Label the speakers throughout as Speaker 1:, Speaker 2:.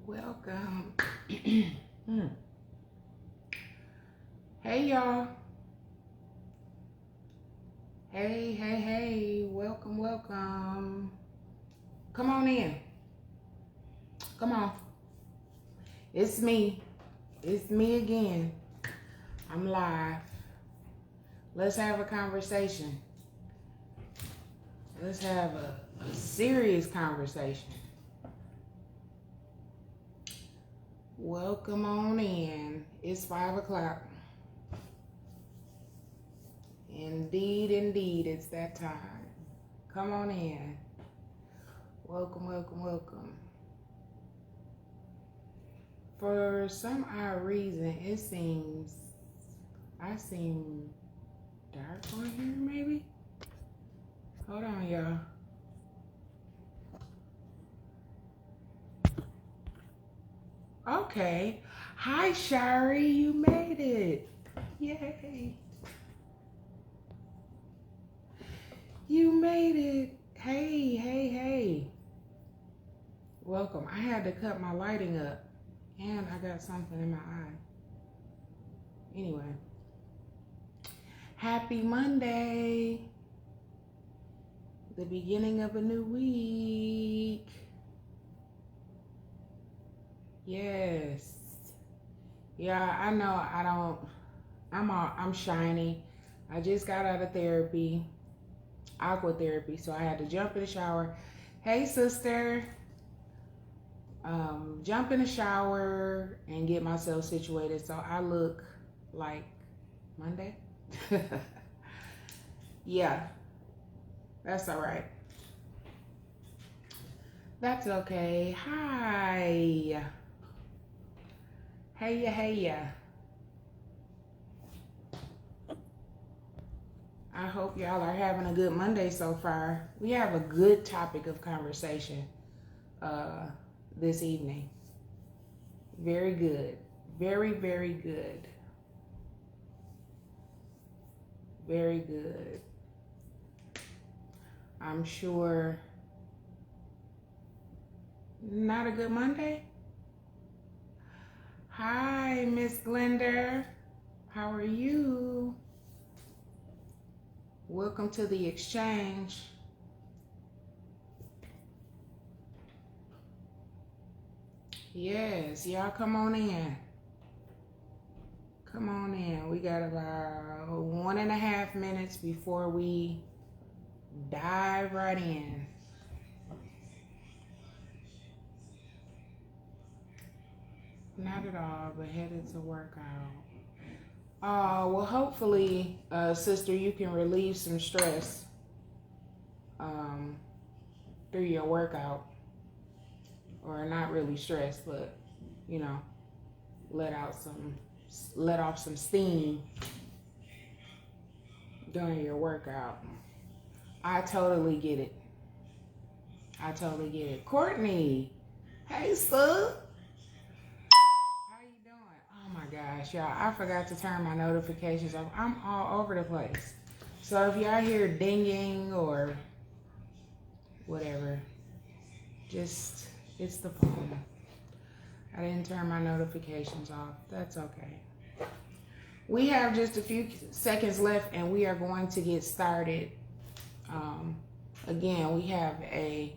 Speaker 1: Welcome. Hey, y'all. Hey. Welcome. Come on in. Come on. It's me. It's me again. I'm live. Let's have a conversation. Let's have a serious conversation. Welcome on in. It's 5 o'clock. Indeed, it's that time. Come on in. Welcome. For some odd reason, it seems I seem dark on here, maybe? Hold on, y'all. Okay. Hi, Shari. You made it. Yay. You made it. Hey. Welcome. I had to cut my lighting up, and I got something in my eye. Anyway. Happy Monday. The beginning of a new week. Yes. Yeah, I know I'm shiny. I just got out of therapy, aqua therapy, so I had to jump in the shower. Hey, sister. Jump in the shower and get myself situated so I look like Monday. Yeah, that's all right. That's okay. Hi. Hey. I hope y'all are having a good Monday so far. We have a good topic of conversation this evening. Very good. Very good. Very good. I'm sure. Not a good Monday? Hi, Miss Glenda. How are you? Welcome to the exchange. Yes, y'all come on in. Come on in. We got about 1.5 minutes before we dive right in. Not at all, but headed to workout. Well, hopefully, sister, you can relieve some stress through your workout. Or not really stress, but, let off some steam during your workout. I totally get it. Courtney, hey, sir. Oh my gosh, y'all, I forgot to turn my notifications off. I'm all over the place. So if y'all hear dinging or whatever, just, it's the phone. I didn't turn my notifications off. That's okay. We have just a few seconds left and we are going to get started. Again, we have a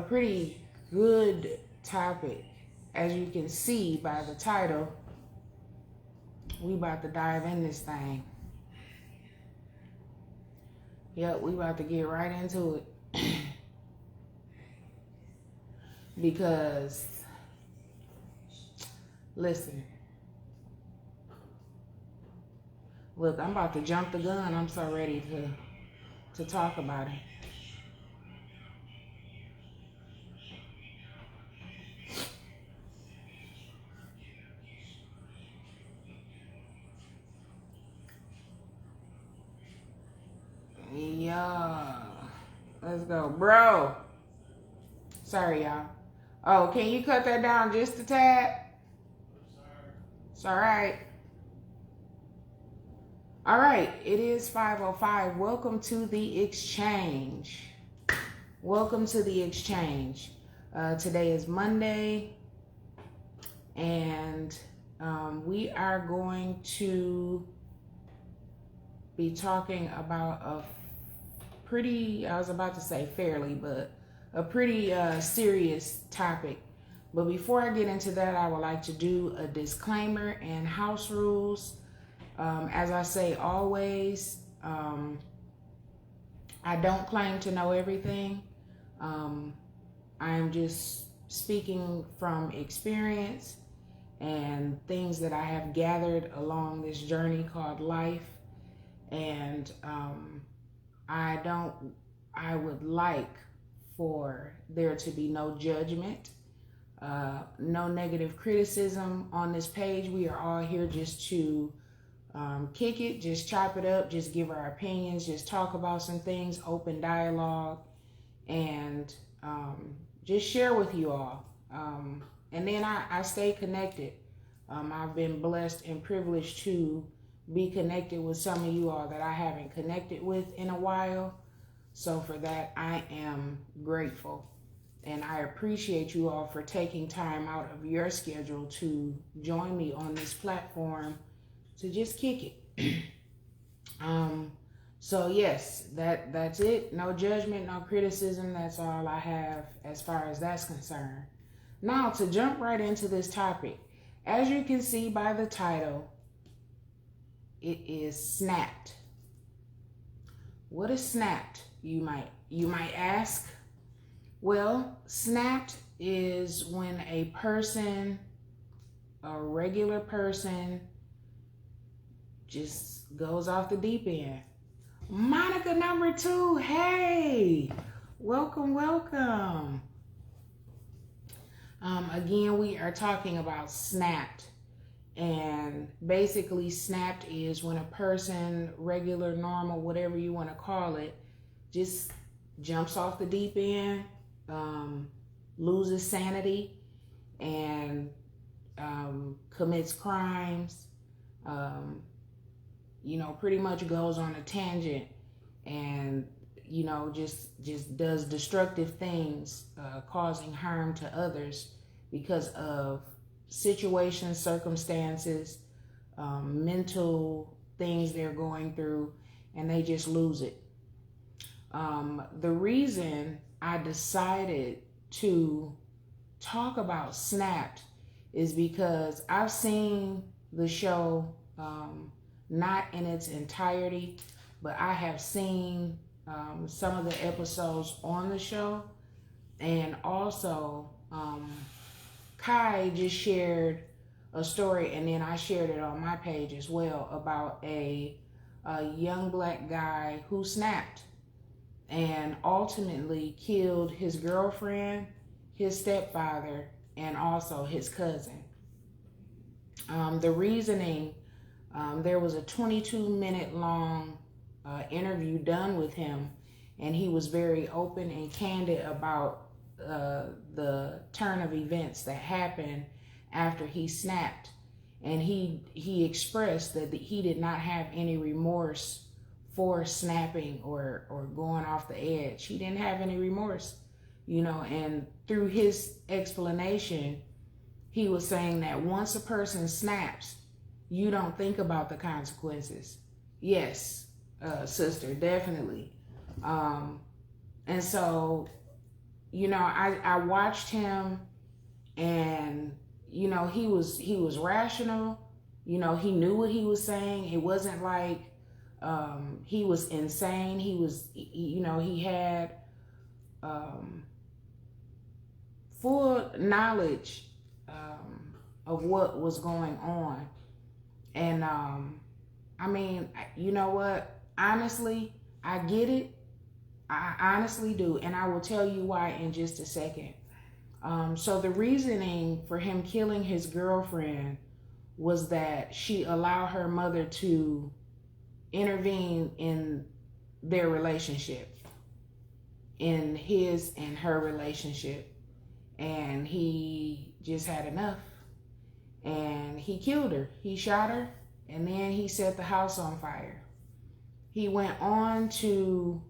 Speaker 1: pretty good topic. As you can see by the title, we about to dive in this thing. Yep, we about to get right into it. Because, listen, look, I'm about to jump the gun. I'm so ready to talk about it. Yeah, let's go, bro. Sorry, y'all. Oh, can you cut that down just a tad? It's all right. All right, it is 5:05. Welcome to the exchange. Today is Monday, and we are going to be talking about a pretty, I was about to say fairly, but a pretty serious topic. But before I get into that, I would like to do a disclaimer and house rules. As I say always, I don't claim to know everything. I am just speaking from experience and things that I have gathered along this journey called life. And I would like for there to be no judgment, no negative criticism on this page. We are all here just to kick it, just chop it up, just give our opinions, just talk about some things, open dialogue, and just share with you all. And then I stay connected. I've been blessed and privileged to be connected with some of you all that I haven't connected with in a while. So for that, I am grateful. And I appreciate you all for taking time out of your schedule to join me on this platform to just kick it. So yes, that's it. No judgment, no criticism. That's all I have as far as that's concerned. Now to jump right into this topic. As you can see by the title, it is snapped. What is snapped? You might ask. Well, snapped is when a person, a regular person, just goes off the deep end. Monica number 2, hey, welcome. Again, we are talking about snapped. And basically snapped is when a person, regular, normal, whatever you want to call it, just jumps off the deep end, loses sanity, and commits crimes, pretty much goes on a tangent and, just does destructive things, causing harm to others because of situations, circumstances, mental things they're going through, and they just lose it. The reason I decided to talk about Snapped is because I've seen the show, not in its entirety, but I have seen some of the episodes on the show, and also Kai just shared a story, and then I shared it on my page as well, about a young black guy who snapped and ultimately killed his girlfriend, his stepfather, and also his cousin. The reasoning, there was a 22-minute long interview done with him, and he was very open and candid about the turn of events that happened after he snapped. And he expressed that he did not have any remorse for snapping or going off the edge. He didn't have any remorse, and through his explanation, he was saying that once a person snaps, you don't think about the consequences. Yes, sister, definitely. And so, I watched him, and, he was rational. He knew what he was saying. It wasn't like he was insane. He had full knowledge of what was going on. And you know what? Honestly, I get it. I honestly do. And I will tell you why in just a second. So the reasoning for him killing his girlfriend was that she allowed her mother to intervene in their relationship, in his and her relationship. And he just had enough. And he killed her. He shot her, and then he set the house on fire. He went on to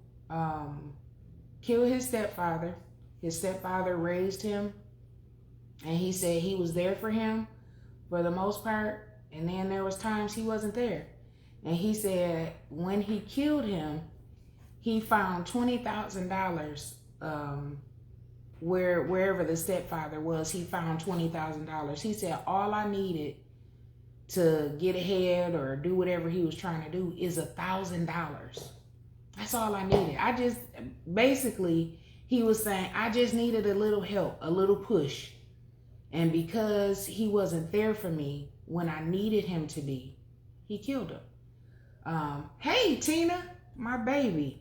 Speaker 1: kill his stepfather, His stepfather raised him, and he said he was there for him for the most part, and then there was times he wasn't there. And he said when he killed him, he found $20,000 wherever the stepfather was. He found $20,000. He said all I needed to get ahead or do whatever he was trying to do is $1,000. That's all I needed. Basically, he was saying, I just needed a little help, a little push. And because he wasn't there for me when I needed him to be, he killed him. Hey, Tina, my baby.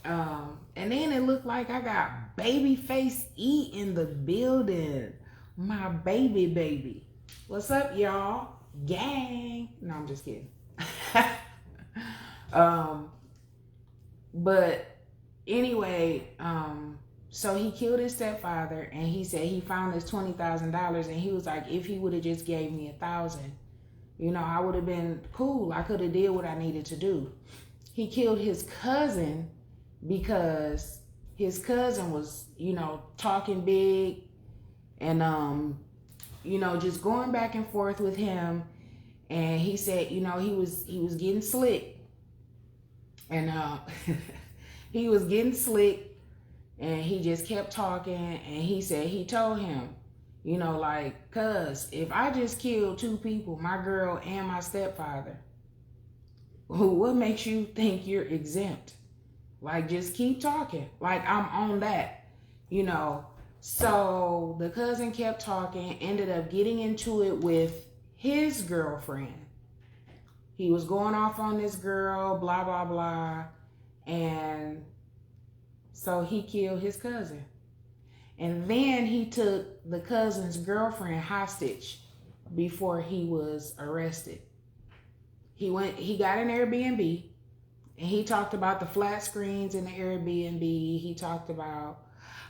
Speaker 1: And then it looked like I got Babyface E in the building. My baby. What's up, y'all? Gang. No, I'm just kidding. But anyway, so he killed his stepfather, and he said he found this $20,000, and he was like, if he would have just gave me $1,000, I would have been cool. I could have did what I needed to do. He killed his cousin because his cousin was, talking big and, just going back and forth with him. And he said, he was getting slick. And he was getting slick, and he just kept talking. And he said he told him, cuz if I just killed 2 people, my girl and my stepfather, what makes you think you're exempt? Just keep talking. I'm on that, So the cousin kept talking, ended up getting into it with his girlfriend. He was going off on this girl, blah, blah, blah. And so he killed his cousin. And then he took the cousin's girlfriend hostage before he was arrested. He got an Airbnb, and he talked about the flat screens in the Airbnb. He talked about,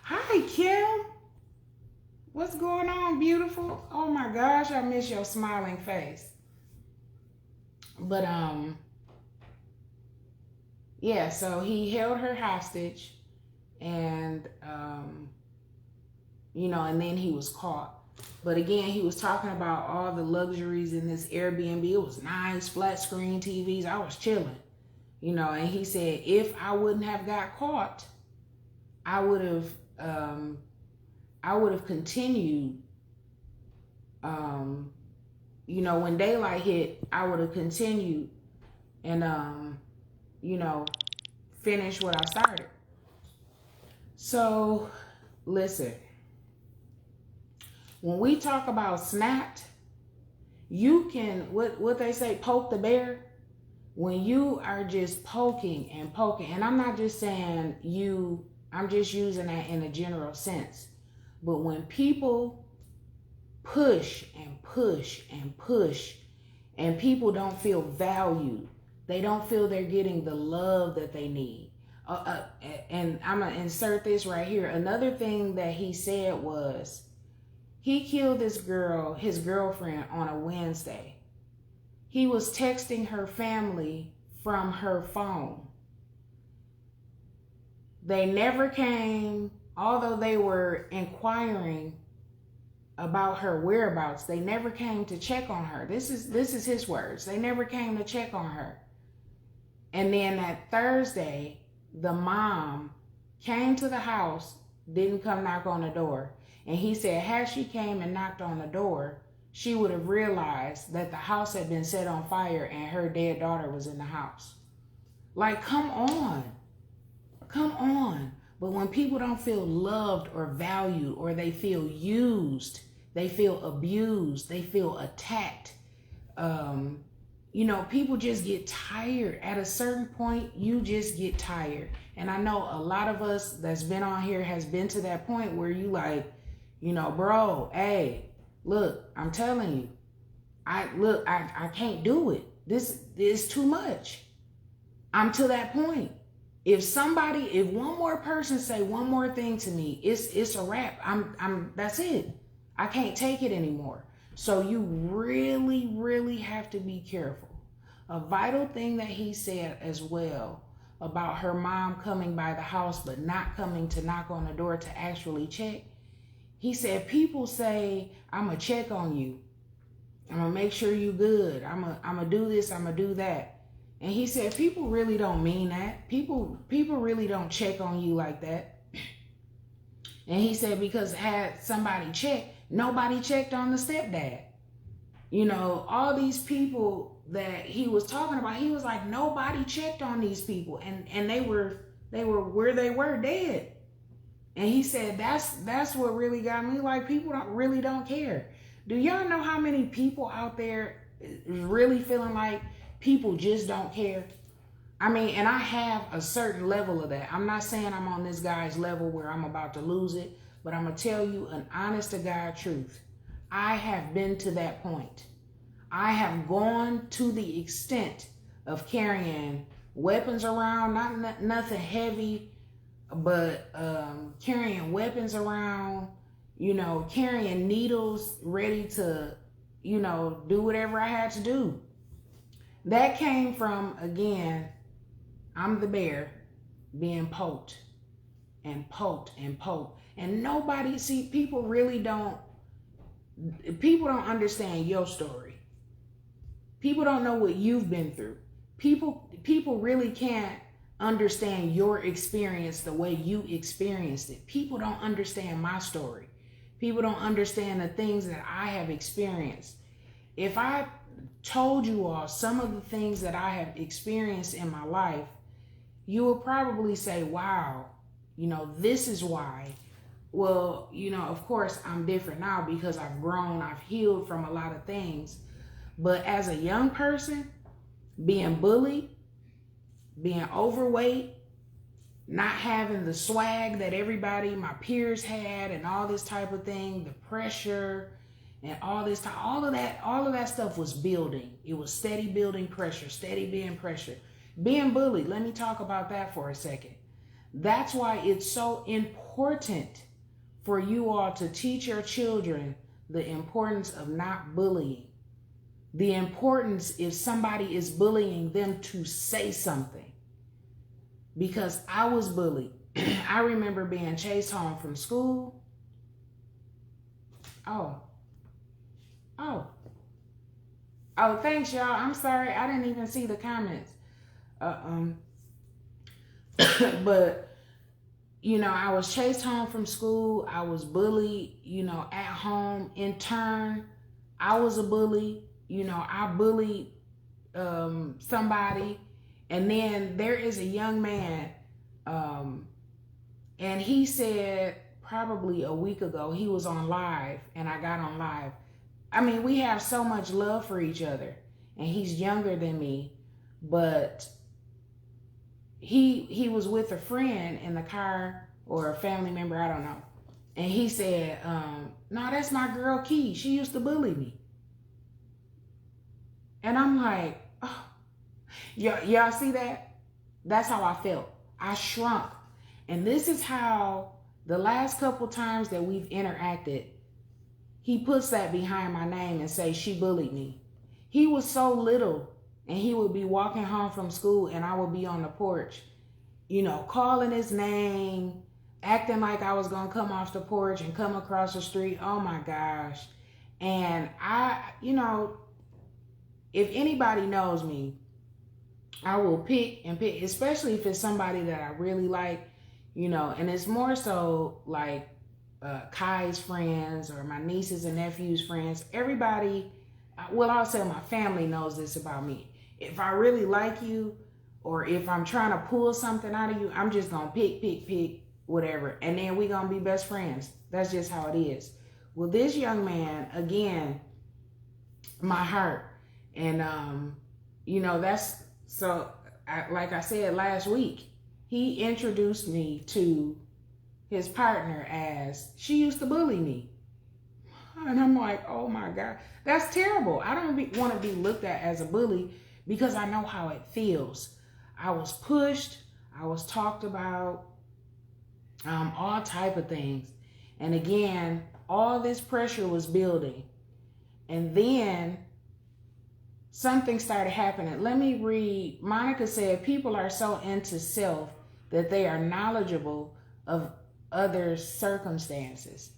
Speaker 1: hi, Kim. What's going on, beautiful? Oh my gosh, I miss your smiling face. But yeah, so he held her hostage, and and then he was caught. But again, he was talking about all the luxuries in this Airbnb. It was nice, flat screen TVs. I was chilling, and he said if I wouldn't have got caught, I would have continued, when daylight hit, I would have continued and, finish what I started. So, listen, when we talk about snapped, you can, what they say, poke the bear. When you are just poking, and I'm not just saying you, I'm just using that in a general sense. But when people push and push and push, and people don't feel valued, they don't feel they're getting the love that they need. And I'm going to insert this right here. Another thing that he said was, he killed this girl, his girlfriend, on a Wednesday. He was texting her family from her phone. They never came, although they were inquiring about her whereabouts, they never came to check on her. This is his words. They never came to check on her. And then that Thursday, the mom came to the house, didn't come knock on the door. And he said, had she came and knocked on the door, she would have realized that the house had been set on fire and her dead daughter was in the house. Come on. Come on. But when people don't feel loved or valued, or they feel used, they feel abused, they feel attacked, people just get tired. At a certain point, you just get tired. And I know a lot of us that's been on here has been to that point where you bro, hey, look, I'm telling you, I can't do it. This is too much. I'm to that point. If one more person say one more thing to me, it's a wrap. That's it. I can't take it anymore. So you really, really have to be careful. A vital thing that he said as well about her mom coming by the house but not coming to knock on the door to actually check. He said, people say, I'm going to check on you. I'm going to make sure you good. I'm going to do this. I'm going to do that. And he said, people really don't mean that. People really don't check on you like that. And he said, because had somebody checked, nobody checked on the stepdad. You know, all these people that he was talking about, he was like, nobody checked on these people. And they were where they were, dead. And he said, that's what really got me. Like, people really don't care. Do y'all know how many people out there is really feeling like people just don't care? I mean, and I have a certain level of that. I'm not saying I'm on this guy's level where I'm about to lose it, but I'm going to tell you an honest to God truth. I have been to that point. I have gone to the extent of carrying weapons around, nothing heavy, but carrying weapons around, you know, carrying needles ready to, you know, do whatever I had to do. That came from, again, I'm the bear being poked and poked and poked. And nobody, see, people don't understand your story. People don't know what you've been through. People really can't understand your experience the way you experienced it. People don't understand my story. People don't understand the things that I have experienced. If I told you all some of the things that I have experienced in my life, you would probably say, wow, you know, this is why. Well, you know, of course I'm different now because I've grown, I've healed from a lot of things. But as a young person, being bullied, being overweight, not having the swag that everybody, my peers had, and all this type of thing, the pressure and all this time, all of that stuff was building. It was steady building pressure, steady being pressure. Being bullied, let me talk about that for a second. That's why it's so important for you all to teach your children the importance of not bullying. The importance, if somebody is bullying them, to say something. Because I was bullied. I remember being chased home from school. Oh, thanks, y'all. I'm sorry. I didn't even see the comments. But, you know, I was chased home from school. I was bullied, you know, at home. In turn, I was a bully. You know, I bullied somebody. And then there is a young man, and he said probably a week ago, he was on live, and I got on live. I mean, we have so much love for each other, and he's younger than me, but he was with a friend in the car, or a family member, I don't know. And he said, no, that's my girl Key. She used to bully me. And I'm like, oh, y'all see that? That's how I felt. I shrunk. And this is how the last couple times that we've interacted, he puts that behind my name and say, she bullied me. He was so little, and he would be walking home from school, and I would be on the porch, you know, calling his name, acting like I was going to come off the porch and come across the street. Oh my gosh. And I, you know, if anybody knows me, I will pick, especially if it's somebody that I really like, you know, and it's more so like Kai's friends or my nieces and nephews' friends. Everybody, well, I'll say my family knows this about me. If I really like you, or if I'm trying to pull something out of you, I'm just going to pick, whatever. And then we're going to be best friends. That's just how it is. Well, this young man, again, my heart. And, you know, that's, so like I said last week, he introduced me to his partner as, she used to bully me. And I'm like, oh my God, that's terrible. I don't want to be looked at as a bully because I know how it feels. I was pushed, I was talked about, all type of things. And again, all this pressure was building. And then something started happening. Let me read. Monica said, people are so into self that they are knowledgeable of other circumstances.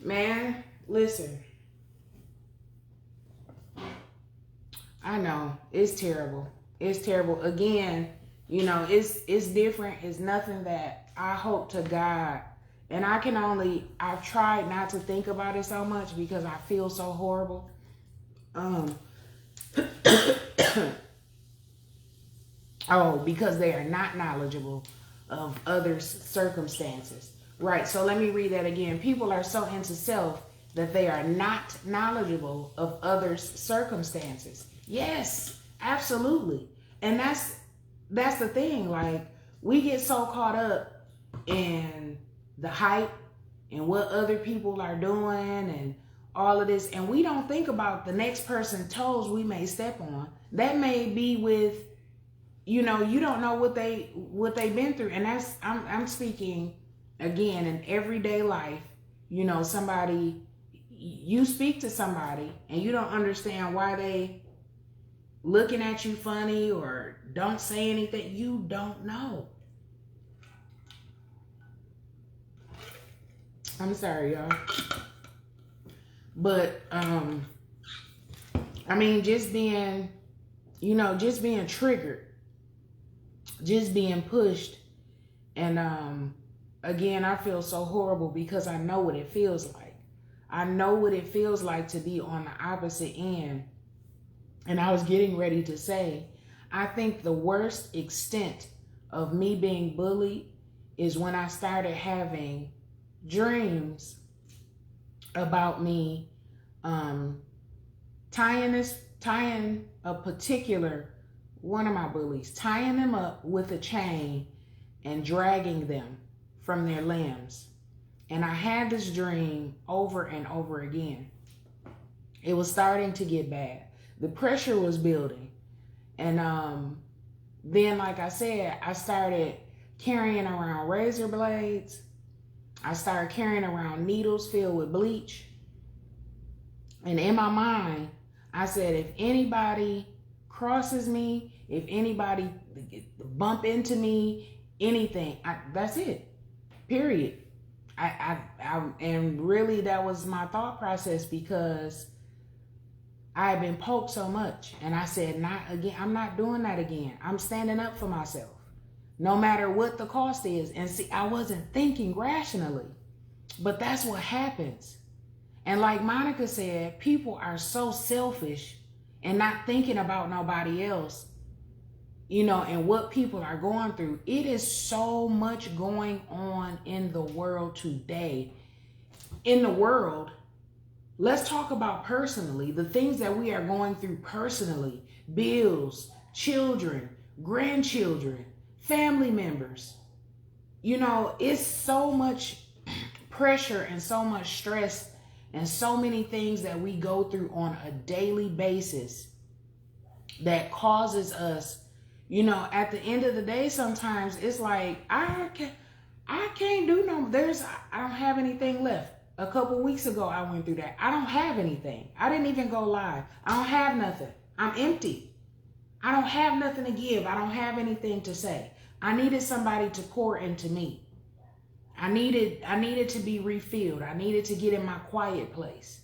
Speaker 1: Man, listen. I know it's terrible. It's terrible. Again, you know, it's different. It's nothing that I hope to God. And I've tried not to think about it so much because I feel so horrible. Oh, because they are not knowledgeable of others' circumstances. Right, so let me read that again. People are so into self that they are not knowledgeable of others' circumstances. Yes, absolutely. And that's the thing. Like, we get so caught up in the hype and what other people are doing and all of this, and we don't think about the next person's toes we may step on. That may be with, you know, you don't know what they've been through. And that's, I'm speaking again in everyday life. You know, you speak to somebody and you don't understand why they looking at you funny or don't say anything. You don't know. I'm sorry, y'all. But I mean, just being triggered, just being pushed. And again, I feel so horrible because I know what it feels like. I know what it feels like to be on the opposite end. And I was getting ready to say, I think the worst extent of me being bullied is when I started having dreams about me tying a particular one of my bullies, tying them up with a chain and dragging them from their limbs. And I had this dream over and over again. It was starting to get bad. The pressure was building. And then, like I said, I started carrying around razor blades. I started carrying around needles filled with bleach. And in my mind, I said, if anybody crosses me, if anybody bump into me, anything, that's it. Period. And really that was my thought process because I had been poked so much. And I said, not again. I'm not doing that again. I'm standing up for myself, no matter what the cost is. And see, I wasn't thinking rationally, but that's what happens. And like Monica said, people are so selfish and not thinking about nobody else, you know, and what people are going through. It is so much going on in the world today. In the world, let's talk about personally, the things that we are going through personally, bills, children, grandchildren, family members. You know, it's so much pressure and so much stress and so many things that we go through on a daily basis that causes us, you know, at the end of the day, sometimes it's like, I can't do I don't have anything left. A couple weeks ago, I went through that. I don't have anything. I didn't even go live. I don't have nothing. I'm empty. I don't have nothing to give. I don't have anything to say. I needed somebody to pour into me. I needed to be refilled. I needed to get in my quiet place.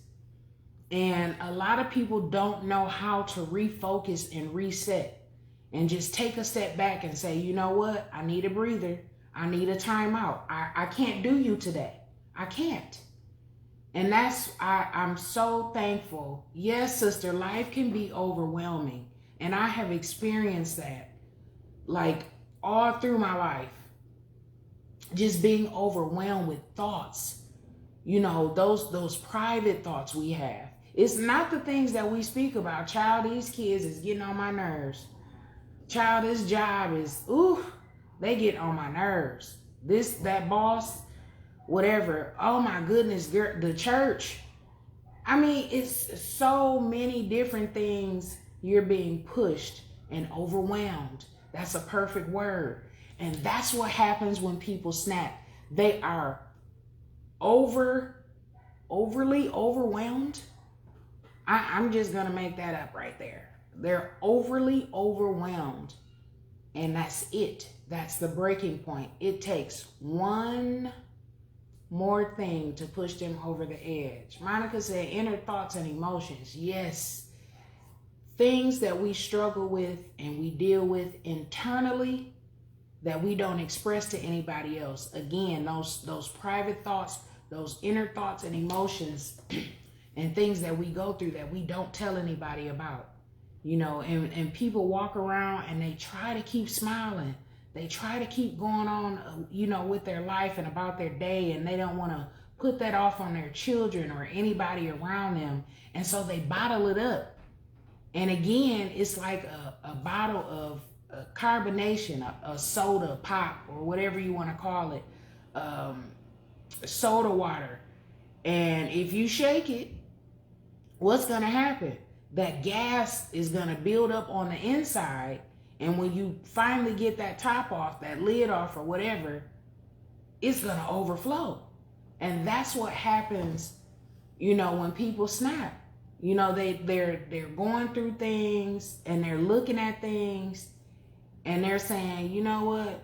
Speaker 1: And a lot of people don't know how to refocus and reset and just take a step back and say, you know what? I need a breather. I need a timeout. I can't do you today. I can't. And I'm so thankful. Yes, sister, life can be overwhelming. And I have experienced that like all through my life. Just being overwhelmed with thoughts, you know, those private thoughts we have. It's not the things that we speak about. Child, these kids is getting on my nerves. Child, this job is, they get on my nerves. That boss, whatever. Oh my goodness, girl, the church. I mean, it's so many different things. You're being pushed and overwhelmed. That's a perfect word. And that's what happens when people snap. They are overly overwhelmed. I'm just going to make that up right there. They're overly overwhelmed. And that's it. That's the breaking point. It takes one more thing to push them over the edge. Monica said inner thoughts and emotions. Yes. Things that we struggle with and we deal with internally that we don't express to anybody else. Again, those private thoughts, those inner thoughts and emotions and things that we go through that we don't tell anybody about. You know, and people walk around and they try to keep smiling. They try to keep going on, you know, with their life and about their day, and they don't want to put that off on their children or anybody around them. And so they bottle it up. And again, it's like a bottle of carbonation, a soda pop, or whatever you want to call it, soda water. And if you shake it, what's going to happen? That gas is going to build up on the inside. And when you finally get that top off, that lid off or whatever, it's going to overflow. And that's what happens, you know, when people snap. You know, they're going through things and they're looking at things and they're saying, you know what?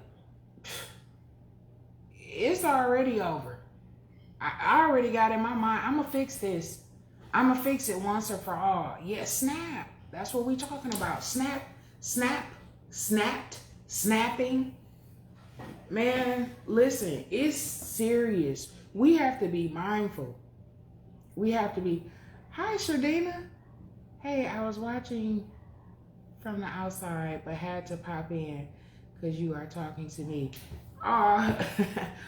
Speaker 1: It's already over. I already got in my mind, I'm going to fix this. I'm going to fix it once or for all. Yeah, snap. That's what we're talking about. Snap, snapped, snapping. Man, listen, it's serious. We have to be mindful. We have to be. Hi, Shardina. Hey, I was watching from the outside, but had to pop in because you are talking to me.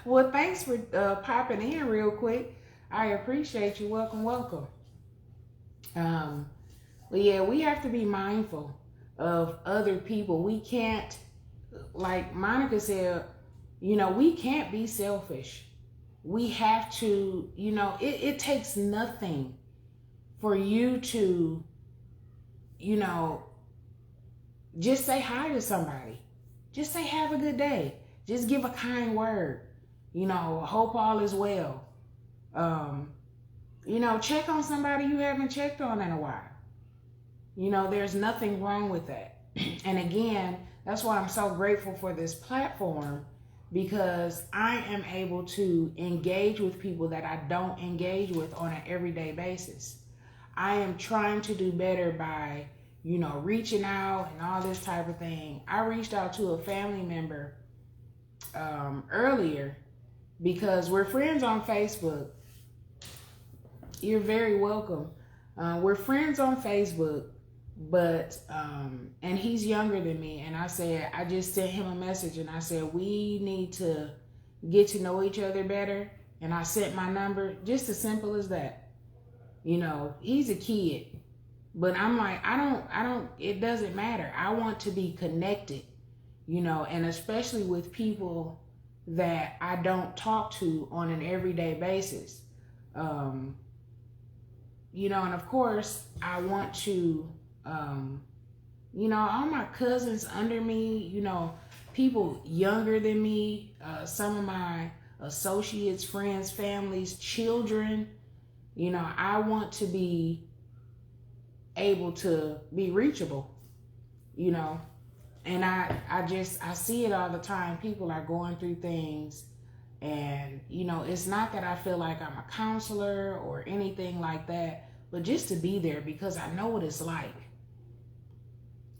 Speaker 1: Well, thanks for popping in real quick. I appreciate you. Welcome, welcome. But yeah, we have to be mindful of other people. We can't, like Monica said, you know, we can't be selfish. We have to, you know, it takes nothing for you to, you know, just say hi to somebody. Just say, have a good day. Just give a kind word. You know, hope all is well. You know, check on somebody you haven't checked on in a while. You know, there's nothing wrong with that. And again, that's why I'm so grateful for this platform, because I am able to engage with people that I don't engage with on an everyday basis. I am trying to do better by, you know, reaching out and all this type of thing. I reached out to a family member earlier because we're friends on Facebook. You're very welcome. We're friends on Facebook, but, and he's younger than me. And I just sent him a message and I said, we need to get to know each other better. And I sent my number, just as simple as that. You know, he's a kid, but I'm like, it doesn't matter. I want to be connected, you know, and especially with people that I don't talk to on an everyday basis. You know, and of course I want to, you know, all my cousins under me, you know, people younger than me, some of my associates, friends, families, children, you know, I want to be able to be reachable, you know, and I see it all the time. People are going through things, and, you know, it's not that I feel like I'm a counselor or anything like that, but just to be there because I know what it's like.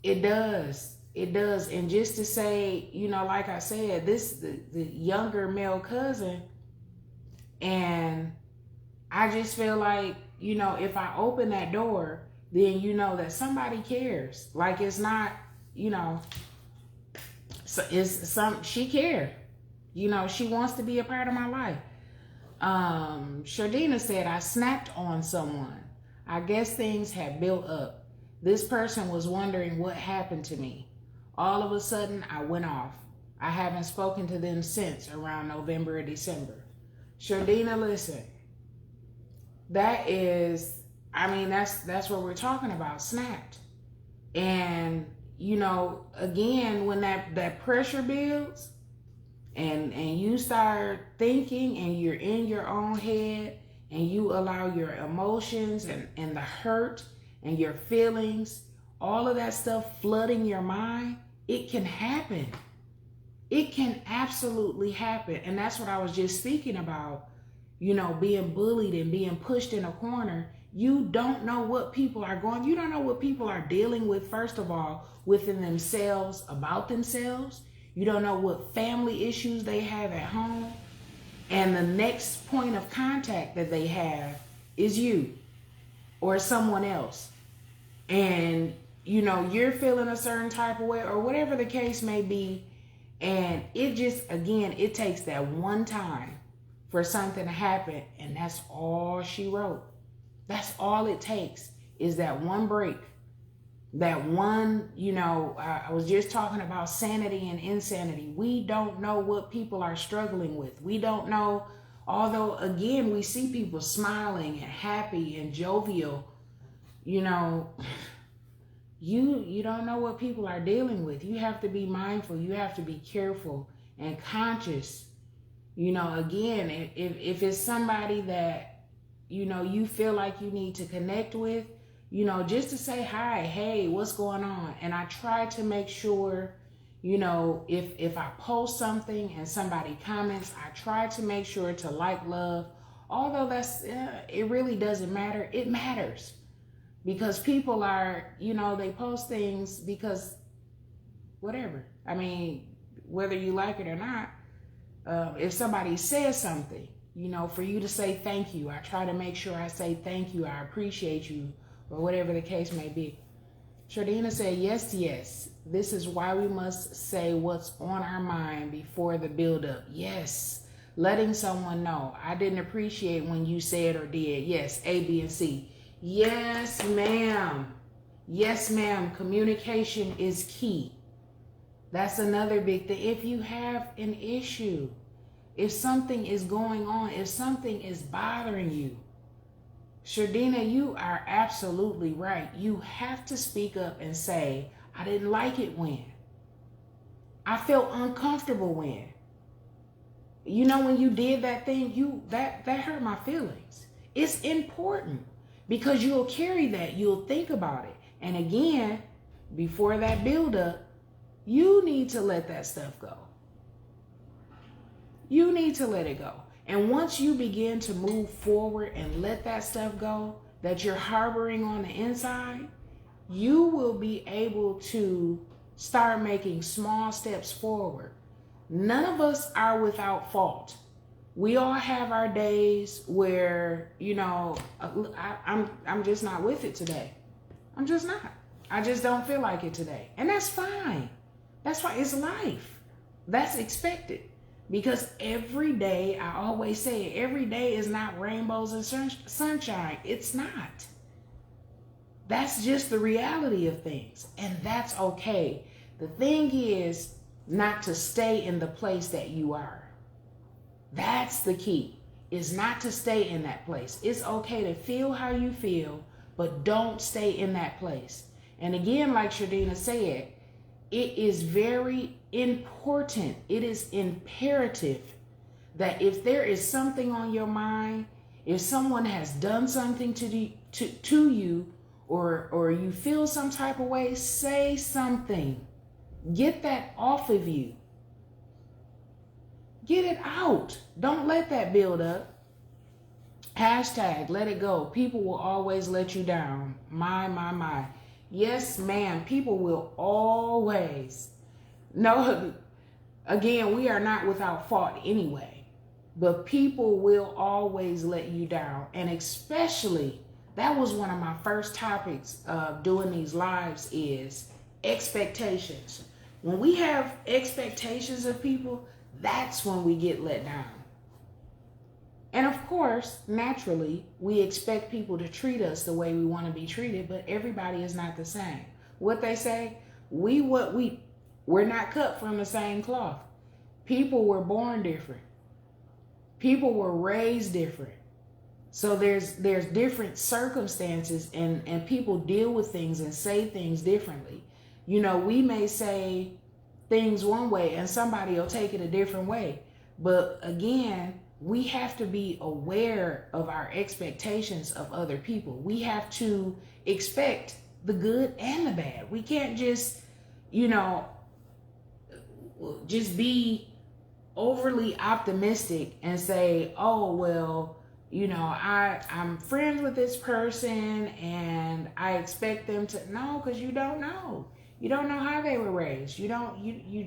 Speaker 1: It does. And just to say, you know, like I said, the younger male cousin, and I just feel like, you know, if I open that door, then you know that somebody cares. Like, it's not, you know, she cared. You know, she wants to be a part of my life. Shardina said, I snapped on someone. I guess things had built up. This person was wondering what happened to me. All of a sudden, I went off. I haven't spoken to them since around November or December. Shardina, listen. That is, I mean, that's what we're talking about, snapped. And, you know, again, when that pressure builds and you start thinking and you're in your own head and you allow your emotions and the hurt and your feelings, all of that stuff flooding your mind, it can happen. It can absolutely happen. And that's what I was just speaking about, being bullied and being pushed in a corner. You don't know what people are going, you don't know what people are dealing with, first of all, within themselves, about themselves. You don't know what family issues they have at home. And the next point of contact that they have is you or someone else. And, you're feeling a certain type of way or whatever the case may be. And it just, again, it takes that one time for something to happen. And that's all she wrote. That's all it takes is that one break. That one, I was just talking about sanity and insanity. We don't know what people are struggling with. We don't know, although, again, we see people smiling and happy and jovial, you don't know what people are dealing with. You have to be mindful. You have to be careful and conscious. Again, if it's somebody that, you feel like you need to connect with, just to say hi, hey, what's going on? And I try to make sure, if I post something and somebody comments, I try to make sure to like, love. Although it really doesn't matter. It matters because people are, they post things because whatever. I mean, whether you like it or not, if somebody says something, for you to say thank you, I try to make sure I say thank you, I appreciate you, or whatever the case may be. Shardina said, yes. This is why we must say what's on our mind before the buildup. Yes. Letting someone know. I didn't appreciate when you said or did. Yes. A, B, and C. Yes, ma'am. Yes, ma'am. Communication is key. That's another big thing. If you have an issue, if something is going on, if something is bothering you, Shardina, you are absolutely right. You have to speak up and say, I didn't like it when. I felt uncomfortable when. When you did that thing, that hurt my feelings. It's important because you'll carry that. You'll think about it. And again, before that buildup, you need to let that stuff go. You need to let it go. And once you begin to move forward and let that stuff go that you're harboring on the inside, you will be able to start making small steps forward. None of us are without fault. We all have our days where, I'm just not with it today. I'm just not. I just don't feel like it today. And that's fine. That's why it's life. That's expected. Because every day, I always say, every day is not rainbows and sunshine. It's not. That's just the reality of things. And that's okay. The thing is not to stay in the place that you are. That's the key, is not to stay in that place. It's okay to feel how you feel, but don't stay in that place. And again, like Shardina said, it is very important. It is imperative that if there is something on your mind, if someone has done something to you, or you feel some type of way, say something. Get that off of you. Get it out. Don't let that build up. Hashtag let it go. People will always let you down. My. Yes, ma'am. People will always. No, again, we are not without fault anyway. But people will always let you down. And especially, that was one of my first topics of doing these lives is expectations. When we have expectations of people, that's when we get let down. And of course, naturally, we expect people to treat us the way we want to be treated, but everybody is not the same. What they say, we're not cut from the same cloth. People were born different. People were raised different. So there's different circumstances and people deal with things and say things differently. We may say things one way and somebody will take it a different way. But again, we have to be aware of our expectations of other people. We have to expect the good and the bad. We can't just, just be overly optimistic and say, oh, well, I'm friends with this person and I expect them to. No, because you don't know. You don't know how they were raised. You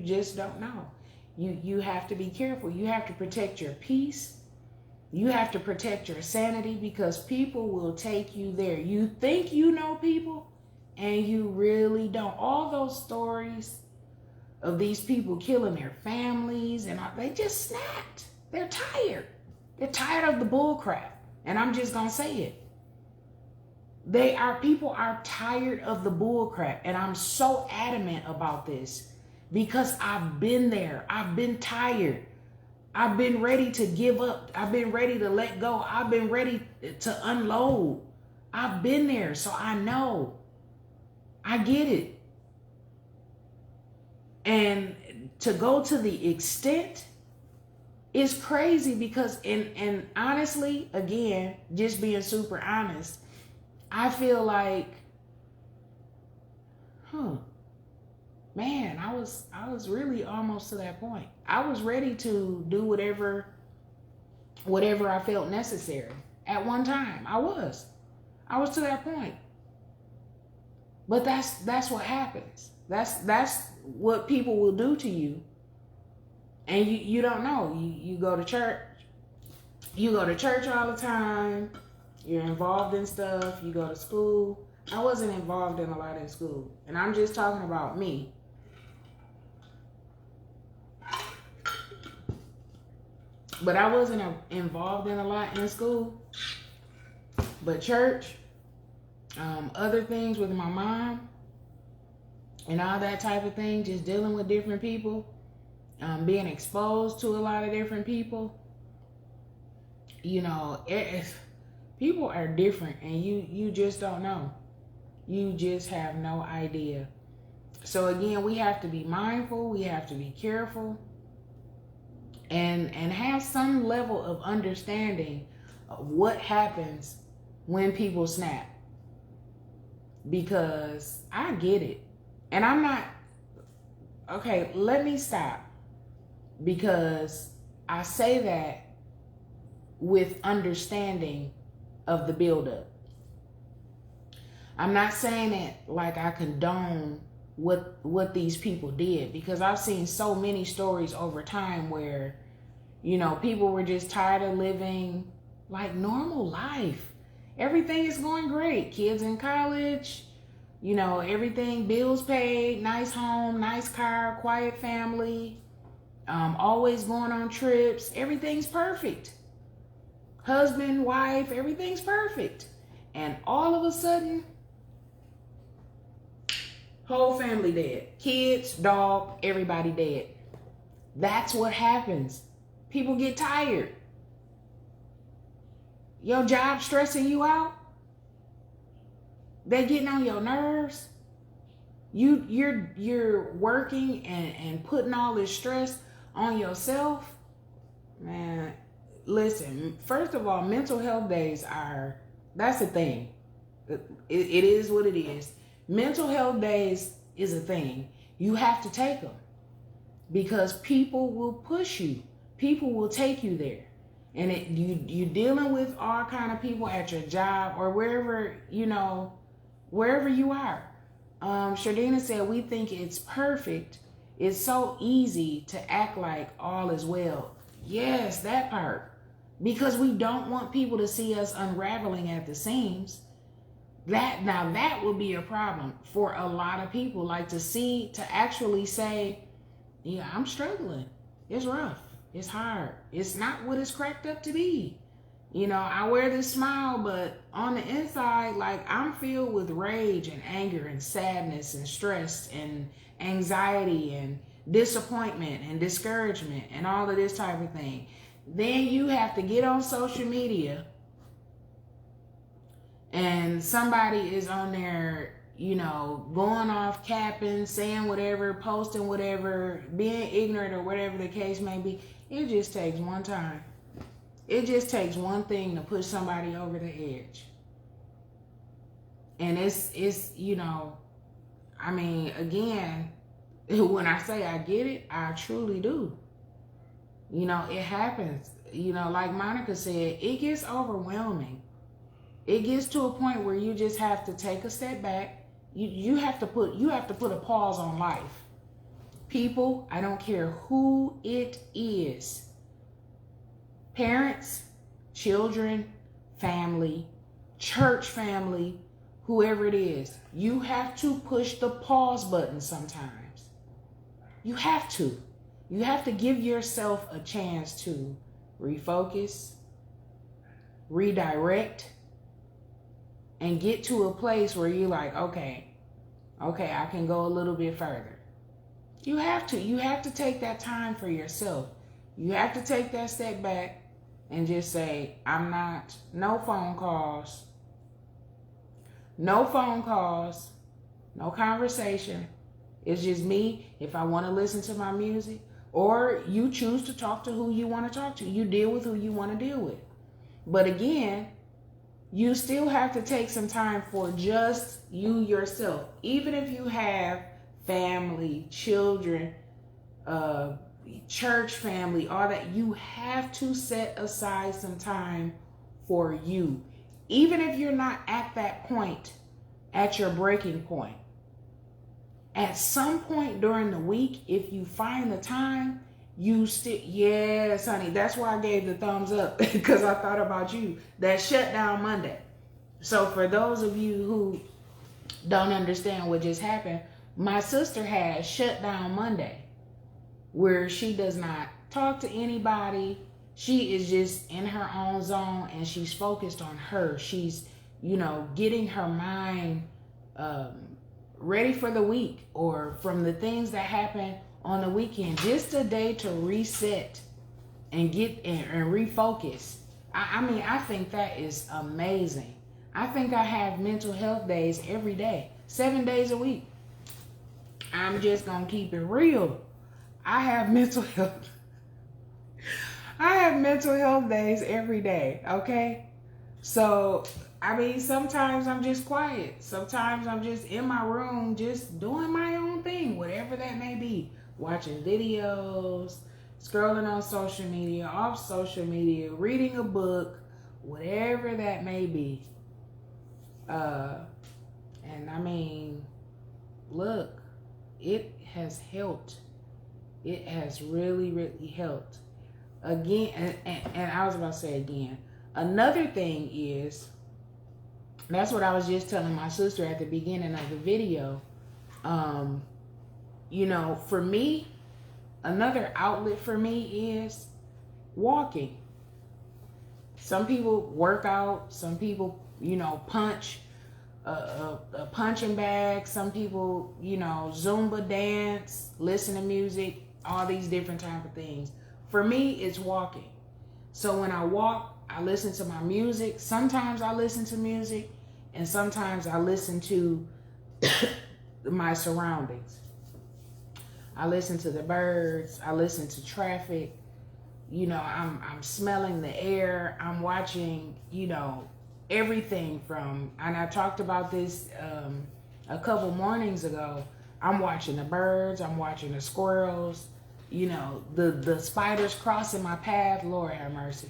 Speaker 1: just don't know. You have to be careful. You have to protect your peace. You have to protect your sanity, because people will take you there. You think you know people and you really don't. All those stories of these people killing their families and they just snapped. They're tired. They're tired of the bull crap. And I'm just going to say it. People are tired of the bull crap. And I'm so adamant about this because I've been there. I've been tired. I've been ready to give up. I've been ready to let go. I've been ready to unload. I've been there, so I know. I get it. And to go to the extent is crazy because, and honestly, again, just being super honest, I feel like, man, I was really almost to that point. I was ready to do whatever I felt necessary. At one time, I was to that point. But that's what happens. That's what people will do to you. And you don't know. You go to church. You go to church all the time. You're involved in stuff. You go to school. I wasn't involved in a lot in school. And I'm just talking about me. But I wasn't involved in a lot in school. But church, other things with my mom, and all that type of thing, just dealing with different people, being exposed to a lot of different people. People are different, and you just don't know. You just have no idea. So again, we have to be mindful. We have to be careful. And have some level of understanding of what happens when people snap. Because I get it. And I'm not, okay, let me stop. Because I say that with understanding of the buildup. I'm not saying it like I condone what these people did, because I've seen so many stories over time where, people were just tired of living like normal life. Everything is going great. Kids in college, everything, bills paid, nice home, nice car, quiet family, always going on trips. Everything's perfect. Husband, wife, everything's perfect. And all of a sudden, whole family dead. Kids, dog, everybody dead. That's what happens. People get tired. Your job stressing you out. They getting on your nerves. You're working and putting all this stress on yourself. Man, listen, first of all, mental health days that's a thing. It is what it is. Mental health days is a thing. You have to take them because people will push you. People will take you there. And you dealing with all kind of people at your job or wherever, wherever you are. Shardina said, we think it's perfect. It's so easy to act like all is well. Yes, that part. Because we don't want people to see us unraveling at the seams. That would be a problem for a lot of people. Like to actually say, yeah, I'm struggling. It's rough. It's hard. It's not what it's cracked up to be. I wear this smile, but on the inside, like I'm filled with rage and anger and sadness and stress and anxiety and disappointment and discouragement and all of this type of thing. Then you have to get on social media and somebody is on there, going off capping, saying whatever, posting whatever, being ignorant or whatever the case may be. It just takes one time. It just takes one thing to push somebody over the edge. And it's you know, I mean, again, when I say I get it, I truly do. You know, it happens. You know, like Monica said, it gets overwhelming. It gets to a point where you just have to take a step back. You have to put a pause on life. People, I don't care who it is. Parents, children, family, church family, whoever it is, you have to push the pause button sometimes. You have to. You have to give yourself a chance to refocus, redirect, and get to a place where you're like, okay, I can go a little bit further. You have to take that time for yourself. You have to take that step back and just say, no phone calls, no conversation. It's just me. If I want to listen to my music, or you choose to talk to who you want to talk to, you deal with who you want to deal with. But again, you still have to take some time for just you yourself. Even if you have family, children, church family, all that, you have to set aside some time for you. Even if you're not at that point, at your breaking point. At some point during the week, if you find the time, yes, honey, that's why I gave the thumbs up, because I thought about you. That shutdown Monday. So for those of you who don't understand what just happened, my sister had shutdown Monday, where she does not talk to anybody. She is just in her own zone, and she's focused on her. She's, getting her mind ready for the week, or from the things that happen on the weekend. Just a day to reset and get and refocus. I think that is amazing. I think I have mental health days every day, 7 days a week. I'm just gonna keep it real. I have mental health days every day, okay? So sometimes I'm just quiet. Sometimes I'm just in my room, just doing my own thing, whatever that may be. Watching videos, scrolling on social media, off social media, reading a book, whatever that may be. And look, it has helped. It has really, really helped. Again, and I was about to say again, another thing is, that's what I was just telling my sister at the beginning of the video. For me, another outlet for me is walking. Some people work out. Some people, punch a punching bag. Some people, Zumba dance, listen to music, all these different type of things. For me, it's walking. So when I walk, I listen to my music. Sometimes I listen to music, and sometimes I listen to my surroundings. I listen to the birds. I listen to traffic. I'm smelling the air. I'm watching, everything from, and I talked about this a couple mornings ago. I'm watching the birds. I'm watching the squirrels. The spiders crossing my path. Lord have mercy.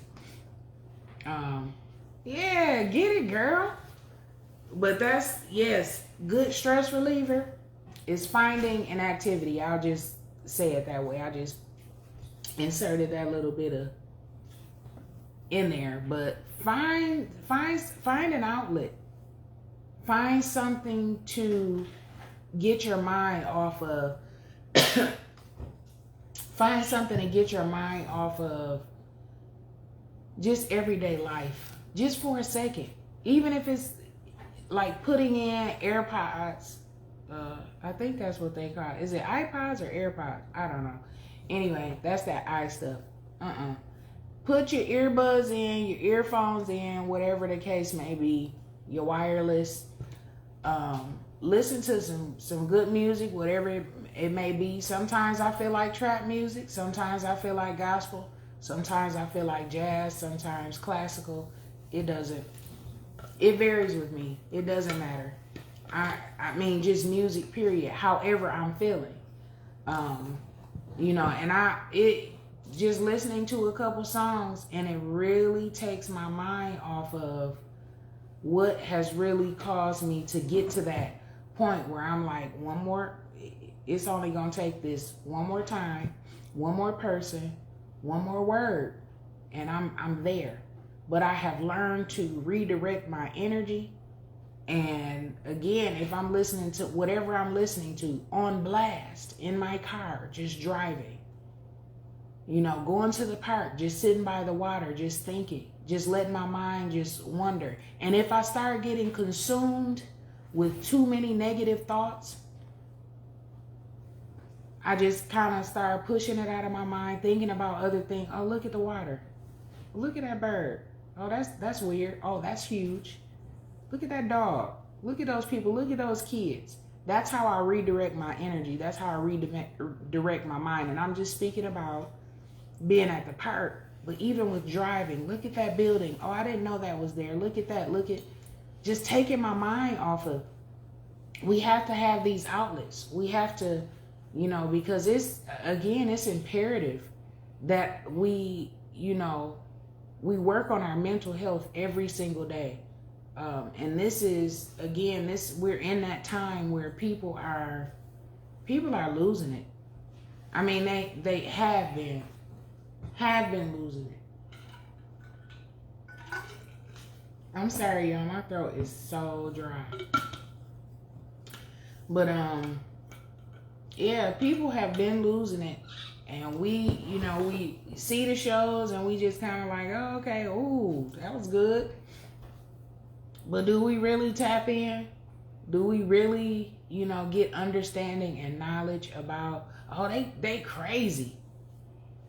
Speaker 1: Yeah, get it, girl. But that's, yes, good stress reliever is finding an activity. I'll just say it that way. I just inserted that little bit of in there. But find an outlet. Find something to get your mind off of. Find something to get your mind off of just everyday life. Just for a second. Even if it's like putting in AirPods. I think that's what they call it. Is it iPods or AirPods? I don't know. Anyway, that's that eye stuff. Put your earbuds in, your earphones in, whatever the case may be. Your wireless. Listen to some good music, whatever it may be. Sometimes I feel like trap music. Sometimes I feel like gospel. Sometimes I feel like jazz, sometimes classical. It doesn't. It varies with me. It doesn't matter. I mean, just music, period. However I'm feeling. You know, and it just listening to a couple songs, and it really takes my mind off of what has really caused me to get to that point where I'm like, it's only gonna take this one more time, one more person, one more word, and I'm there. But I have learned to redirect my energy. And again, if I'm listening to whatever I'm listening to on blast in my car, just driving, you know, going to the park, just sitting by the water, just thinking, just letting my mind just wander. And if I start getting consumed with too many negative thoughts, I just kind of start pushing it out of my mind, thinking about other things. Oh, look at the water. Look at that bird. Oh, that's weird. Oh, that's huge. Look at that dog. Look at those people. Look at those kids. That's how I redirect my energy. That's how I redirect my mind. And I'm just speaking about being at the park. But even with driving, look at that building. Oh, I didn't know that was there. Look at that. Look at just taking my mind off of. We have to have these outlets. We have to, you know, because it's imperative that we work on our mental health every single day. And this is, again, we're in that time where people are losing it. I mean, they have been losing it. I'm sorry, y'all, my throat is so dry. But yeah, people have been losing it. And we see the shows and we just kind of like, oh, okay, ooh, that was good. But do we really tap in? Do we really, get understanding and knowledge about, oh, they crazy.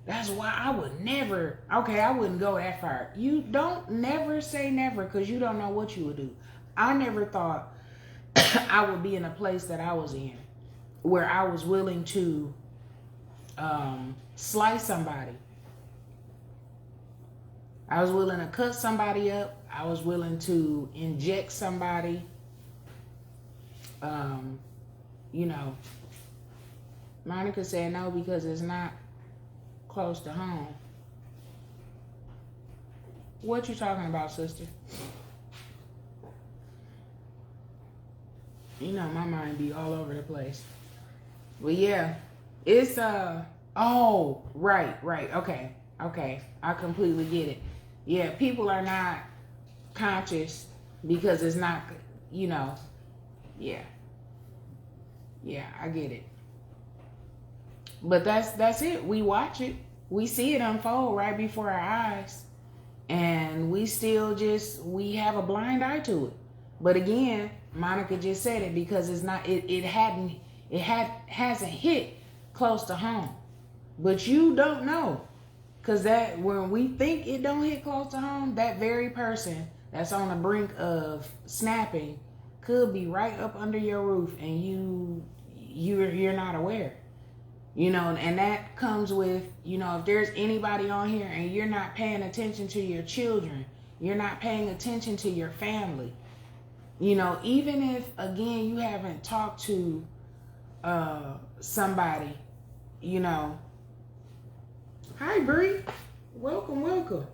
Speaker 1: That's why I would never, I wouldn't go that far. You don't never say never, because you don't know what you would do. I never thought I would be in a place that I was in where I was willing to slice somebody. I was willing to cut somebody up. I was willing to inject somebody. Monica said no because it's not close to home. What you talking about, sister? My mind be all over the place. Well, yeah, it's oh, right, okay, I completely get it. Yeah, people are not conscious because it's not, yeah, I get it. But that's it. We watch it. We see it unfold right before our eyes, and we still we have a blind eye to it. But again, Monica just said it because it's not. It hasn't hit close to home. But you don't know, because that when we think it don't hit close to home, that very person that's on the brink of snapping could be right up under your roof, and you're not aware. And that comes with, if there's anybody on here and you're not paying attention to your children, you're not paying attention to your family, even if, again, you haven't talked to somebody, hi, Bree, welcome.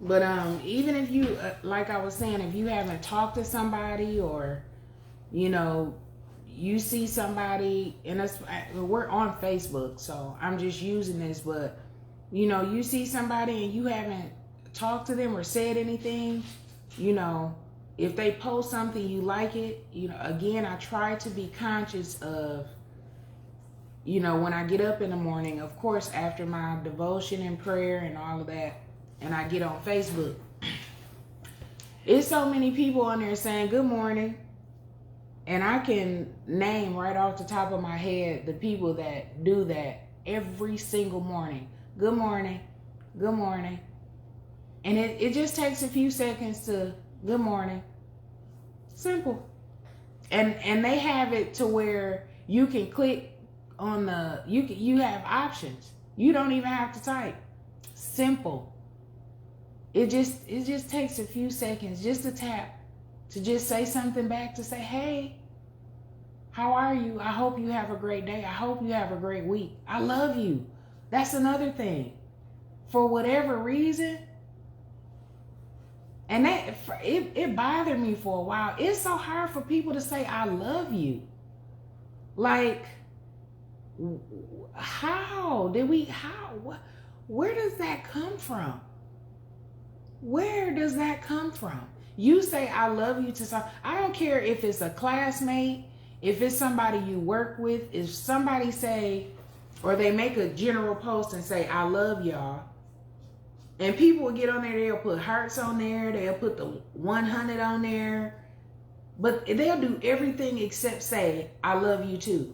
Speaker 1: But even if you, like I was saying, if you haven't talked to somebody, or, you see somebody, and we're on Facebook, so I'm just using this, but, you see somebody and you haven't talked to them or said anything, if they post something, you like it, again, I try to be conscious of, when I get up in the morning, of course, after my devotion and prayer and all of that, and I get on Facebook, it's so many people on there saying good morning. And I can name right off the top of my head the people that do that every single morning. Good morning. Good morning. And it just takes a few seconds to good morning. Simple. And they have it to where you can click on you have options. You don't even have to type. Simple. It just takes a few seconds, just a tap, to just say something back, to say, hey, how are you? I hope you have a great day. I hope you have a great week. I love you. That's another thing. For whatever reason, and that it bothered me for a while. It's so hard for people to say I love you. Like, where does that come from? Where does that come from? You say I love you to some, I don't care if it's a classmate, if it's somebody you work with, if somebody say, or they make a general post and say, I love y'all. And people will get on there, they'll put hearts on there, they'll put the 100 on there, but they'll do everything except say, I love you too.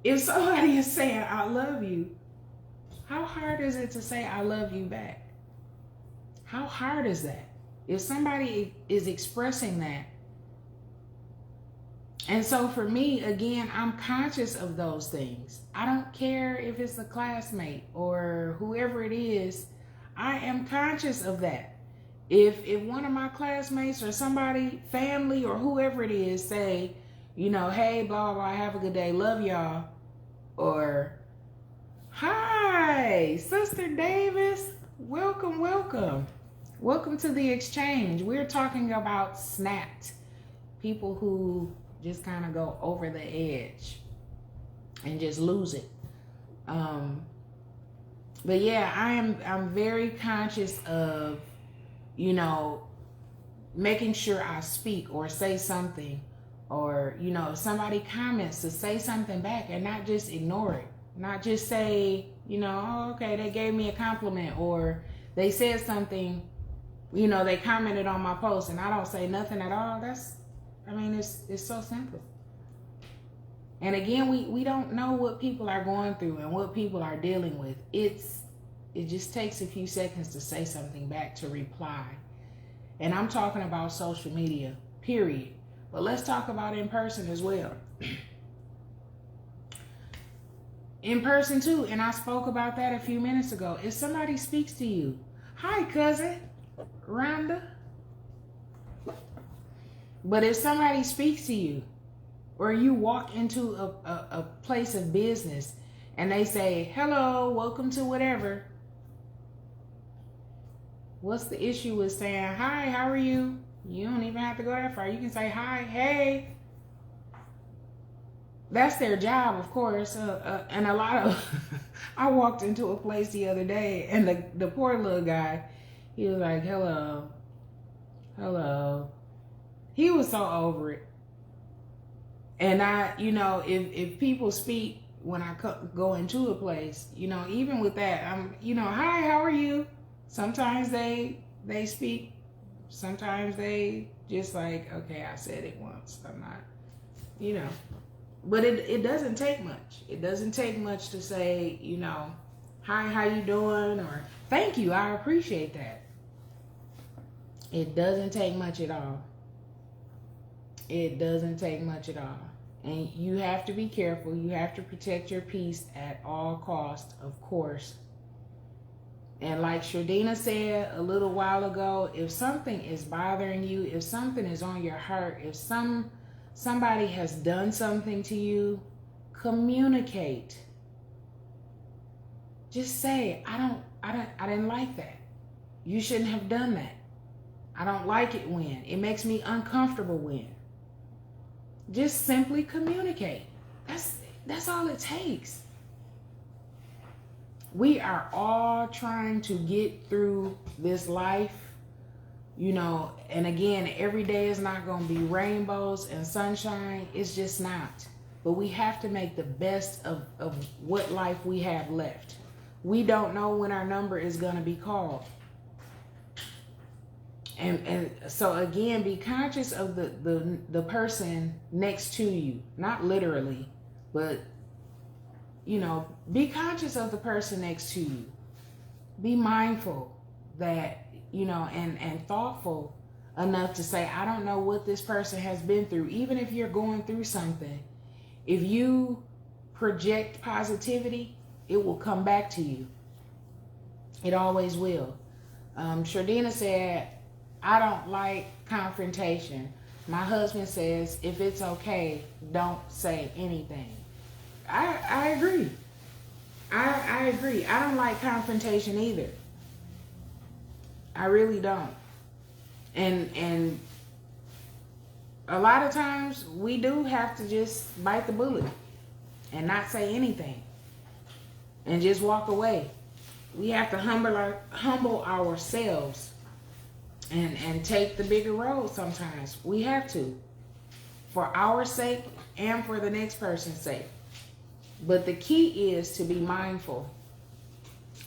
Speaker 1: If somebody is saying, I love you, how hard is it to say, I love you back? How hard is that? If somebody is expressing that. And so for me, again, I'm conscious of those things. I don't care if it's a classmate or whoever it is. I am conscious of that. If one of my classmates or somebody, family or whoever it is, say, you know, hey, blah, blah, blah, have a good day, love y'all. Or, hi, Sister Davis, welcome, welcome. Welcome to the exchange. We're talking about snapped. People who just kind of go over the edge and just lose it. But yeah, I'm very conscious of, you know, making sure I speak or say something, or, you know, if somebody comments, to say something back and not just ignore it. Not just say, you know, oh, okay, they gave me a compliment, or they said something, you know, they commented on my post and I don't say nothing at all. It's so simple. And again, we don't know what people are going through and what people are dealing with. It just takes a few seconds to say something back, to reply. And I'm talking about social media, period. But let's talk about in person as well. In person too, and I spoke about that a few minutes ago. If somebody speaks to you, hi cousin, Rhonda. But if somebody speaks to you, or you walk into a place of business and they say, hello, welcome to whatever. What's the issue with saying, hi, how are you? You don't even have to go that far. You can say, hi, hey. That's their job, of course. And a lot of, I walked into a place the other day and the poor little guy, he was like, hello, hello. He was so over it. And if people speak when I go into a place, you know, even with that, I'm, you know, hi, how are you? Sometimes they speak. Sometimes they just like, okay, I said it once. I'm not, you know. But it doesn't take much. It doesn't take much to say, you know, hi, how you doing? Or thank you, I appreciate that. It doesn't take much at all. It doesn't take much at all. And you have to be careful. You have to protect your peace at all costs, of course. And like Shardina said a little while ago, if something is bothering you, if something is on your heart, if somebody has done something to you, communicate. Just say, I didn't like that. You shouldn't have done that. I don't like it when. It makes me uncomfortable when. Just simply communicate. That's all it takes. We are all trying to get through this life, you know, and again, every day is not going to be rainbows and sunshine. It's just not. But we have to make the best of what life we have left. We don't know when our number is going to be called. And so again, be conscious of the person next to you, not literally, but, you know, be conscious of the person next to you. Be mindful that, you know, and thoughtful enough to say, I don't know what this person has been through. Even if you're going through something, if you project positivity it will come back to you. It always will. Shardina said, I don't like confrontation. My husband says, if it's okay, don't say anything. I agree. I agree. I don't like confrontation either. I really don't. And a lot of times we do have to just bite the bullet and not say anything and just walk away. We have to humble ourselves and take the bigger road sometimes. We have to, for our sake and for the next person's sake. But the key is to be mindful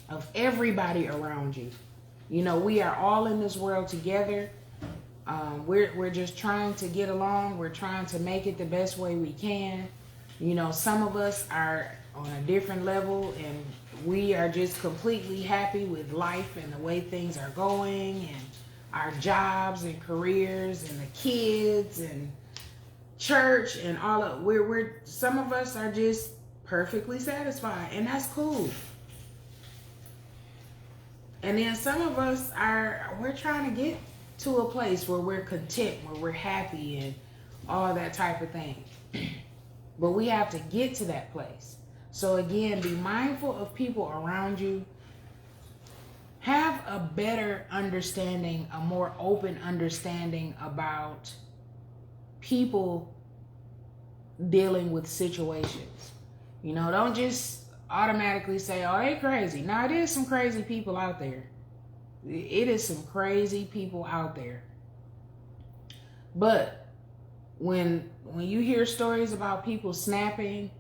Speaker 1: of everybody around you. You know, we are all in this world together. We're just trying to get along. We're trying to make it the best way we can. You know, some of us are on a different level and we are just completely happy with life and the way things are going and our jobs and careers and the kids and church and all of we're some of us are just perfectly satisfied, and that's cool. And then some of us we're trying to get to a place where we're content, where we're happy and all that type of thing. But we have to get to that place. So again, be mindful of people around you. Have a better understanding, a more open understanding about people dealing with situations. You know, don't just automatically say, oh, they crazy. Now, it is some crazy people out there. It is some crazy people out there. But when you hear stories about people snapping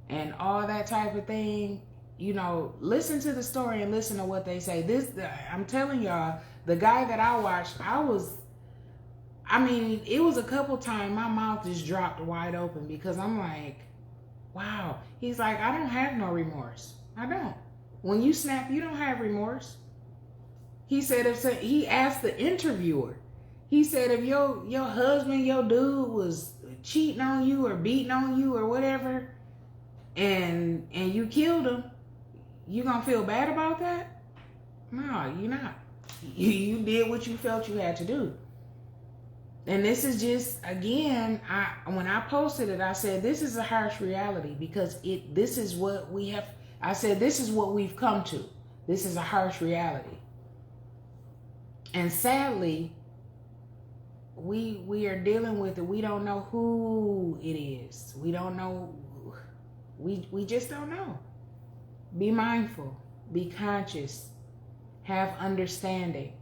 Speaker 1: and all that type of thing, you know, listen to the story and listen to what they say. I'm telling y'all, the guy that I watched, it was a couple times my mouth just dropped wide open because I'm like, wow. He's like, I don't have no remorse. I don't. When you snap, you don't have remorse. He said, he asked the interviewer, he said, if your husband, your dude was cheating on you or beating on you or whatever, and you killed him, you gonna feel bad about that? No, you're not. You did what you felt you had to do. And this is just, again, when I posted it, I said, this is a harsh reality because this is what we have. I said, this is what we've come to. This is a harsh reality. And sadly, we are dealing with it. We don't know who it is. We don't know. We just don't know. Be mindful. Be conscious. Have understanding.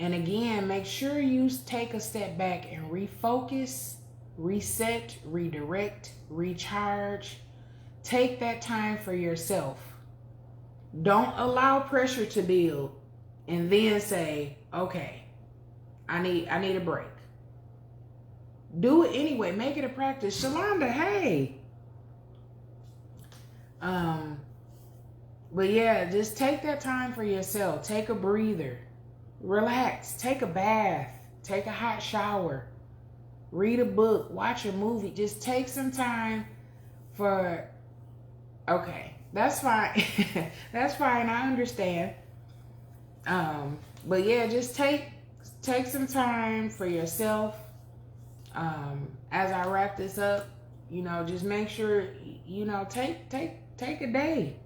Speaker 1: And again, make sure you take a step back and refocus, reset, redirect, recharge. Take that time for yourself. Don't allow pressure to build and then say, okay, I need a break. Do it anyway. Make it a practice. Shalonda, hey. But yeah, just take that time for yourself. Take a breather. Relax. Take a bath. Take a hot shower. Read a book. Watch a movie. Just take some time for, okay, that's fine. That's fine. I understand. But yeah, just take some time for yourself. As I wrap this up, you know, just make sure, you know, take a day.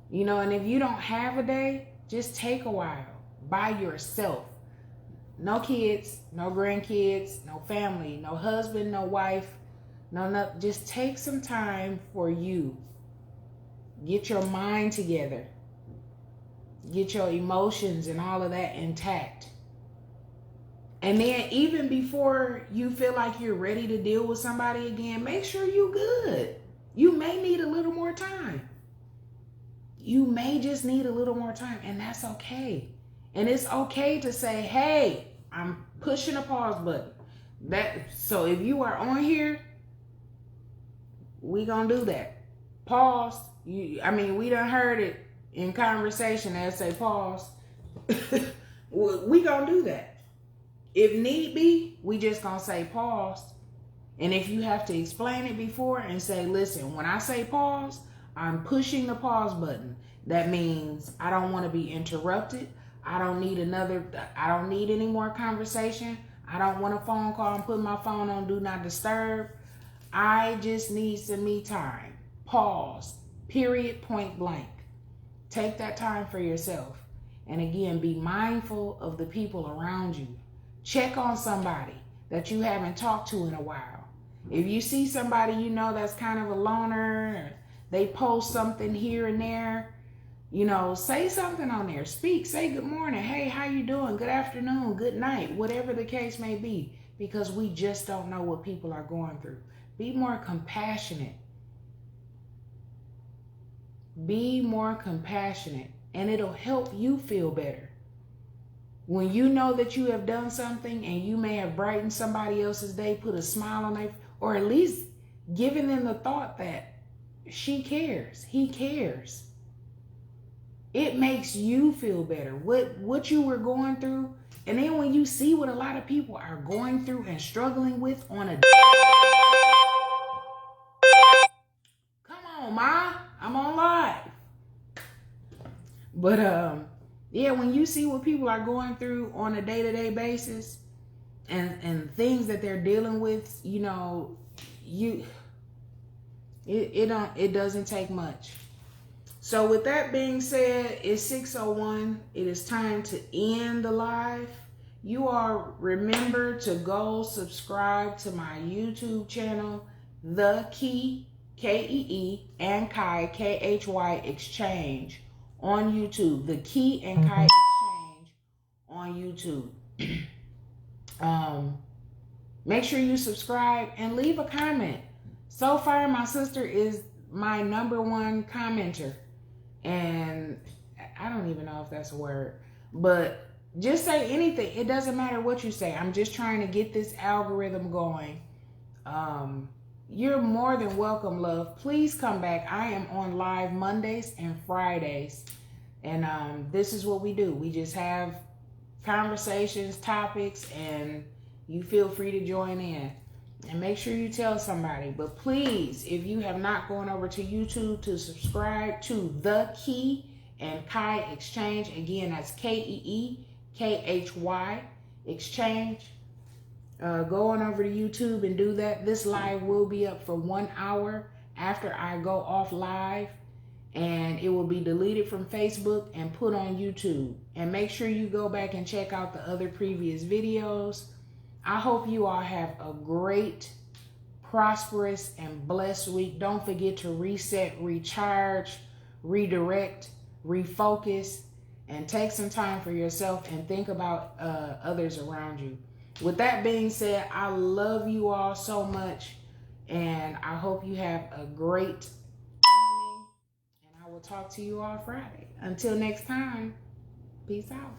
Speaker 1: You know, and if you don't have a day, just take a while by yourself. No kids, no grandkids, no family, no husband, no wife, no, just take some time for you. Get your mind together. Get your emotions and all of that intact. And then even before you feel like you're ready to deal with somebody again, make sure you're good. You may need a little more time. You may just need a little more time, and that's okay. And it's okay to say, hey, I'm pushing a pause button. So if you are on here, we gonna do that. Pause. We done heard it in conversation. They'll say pause. We gonna do that. If need be, we just gonna say pause. And if you have to explain it before and say, listen, when I say pause, I'm pushing the pause button. That means I don't want to be interrupted. I don't need any more conversation. I don't want a phone call and put my phone on do not disturb. I just need some me time. Pause. Period. Point blank. Take that time for yourself. And again, be mindful of the people around you. Check on somebody that you haven't talked to in a while. If you see somebody you know that's kind of a loner, or they post something here and there, say something on there. Speak, say good morning. Hey, how you doing? Good afternoon, good night, whatever the case may be, because we just don't know what people are going through. Be more compassionate. Be more compassionate, and it'll help you feel better. When you know that you have done something and you may have brightened somebody else's day, put a smile on their, or at least giving them the thought that she cares, he cares. It makes you feel better. What you were going through, and then when you see what a lot of people are going through and struggling with on a come on, Ma, I'm on live. But yeah, when you see what people are going through on a day-to-day basis and things that they're dealing with, it doesn't take much. So with that being said, it's 6:01. It is time to end the live. You all remember to go subscribe to my YouTube channel, The Key, K-E-E, and Kai, K-H-Y Exchange on YouTube. The Key and Kai Exchange on YouTube. Make sure you subscribe and leave a comment. So far, my sister is my #1 commenter. And I don't even know if that's a word, but just say anything. It doesn't matter what you say. I'm just trying to get this algorithm going. You're more than welcome, love. Please come back. I am on live Mondays and Fridays. And this is what we do. We just have conversations, topics, and you feel free to join in. And make sure you tell somebody. But please, if you have not gone over to YouTube to subscribe to The Key and Kai Exchange, again, that's K-E-E-K-H-Y Exchange. Go on over to YouTube and do that. This live will be up for 1 hour after I go off live. And it will be deleted from Facebook and put on YouTube. And make sure you go back and check out the other previous videos. I hope you all have a great, prosperous, and blessed week. Don't forget to reset, recharge, redirect, refocus, and take some time for yourself and think about others around you. With that being said, I love you all so much, and I hope you have a great evening, and I will talk to you all Friday. Until next time, peace out.